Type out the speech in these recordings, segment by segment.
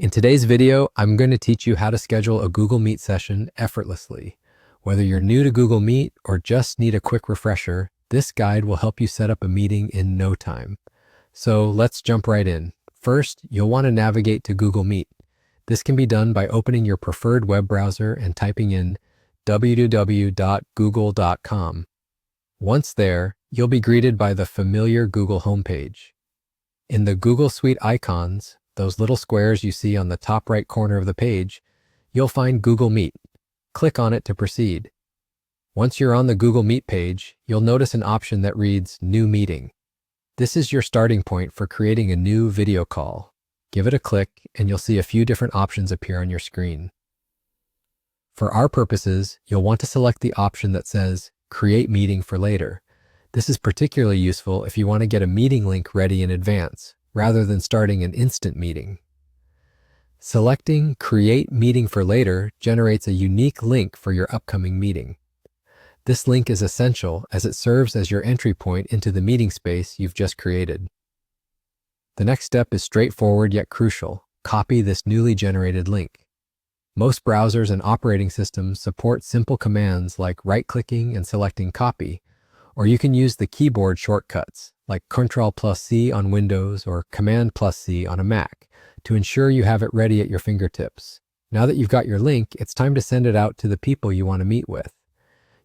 In today's video, I'm going to teach you how to schedule a Google Meet session effortlessly. Whether you're new to Google Meet or just need a quick refresher, this guide will help you set up a meeting in no time. So let's jump right in. First, you'll want to navigate to Google Meet. This can be done by opening your preferred web browser and typing in www.google.com. Once there, you'll be greeted by the familiar Google homepage. In the Google Suite icons, those little squares you see on the top right corner of the page, you'll find Google Meet. Click on it to proceed. Once you're on the Google Meet page, you'll notice an option that reads New Meeting. This is your starting point for creating a new video call. Give it a click and you'll see a few different options appear on your screen. For our purposes, you'll want to select the option that says Create Meeting for Later. This is particularly useful if you want to get a meeting link ready in advance, rather than starting an instant meeting. Selecting Create Meeting for Later generates a unique link for your upcoming meeting. This link is essential as it serves as your entry point into the meeting space you've just created. The next step is straightforward yet crucial. Copy this newly generated link. Most browsers and operating systems support simple commands like right-clicking and selecting Copy, or you can use the keyboard shortcuts like Ctrl+C on Windows or Command+C on a Mac to ensure you have it ready at your fingertips. Now that you've got your link, it's time to send it out to the people you want to meet with.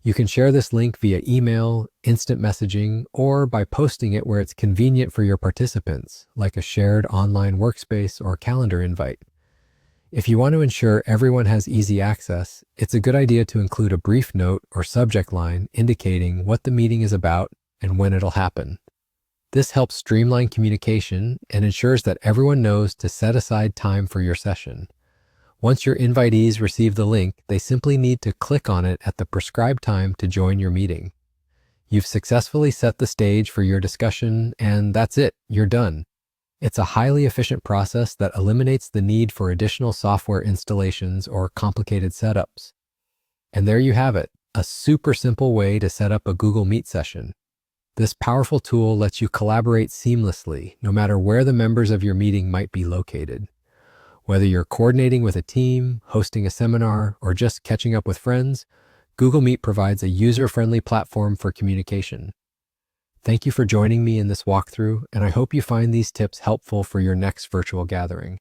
You can share this link via email, instant messaging, or by posting it where it's convenient for your participants, like a shared online workspace or calendar invite. If you want to ensure everyone has easy access, it's a good idea to include a brief note or subject line indicating what the meeting is about and when it'll happen. This helps streamline communication and ensures that everyone knows to set aside time for your session. Once your invitees receive the link, they simply need to click on it at the prescribed time to join your meeting. You've successfully set the stage for your discussion, and that's it, you're done. It's a highly efficient process that eliminates the need for additional software installations or complicated setups. And there you have it, a super simple way to set up a Google Meet session. This powerful tool lets you collaborate seamlessly, no matter where the members of your meeting might be located. Whether you're coordinating with a team, hosting a seminar, or just catching up with friends, Google Meet provides a user-friendly platform for communication. Thank you for joining me in this walkthrough, and I hope you find these tips helpful for your next virtual gathering.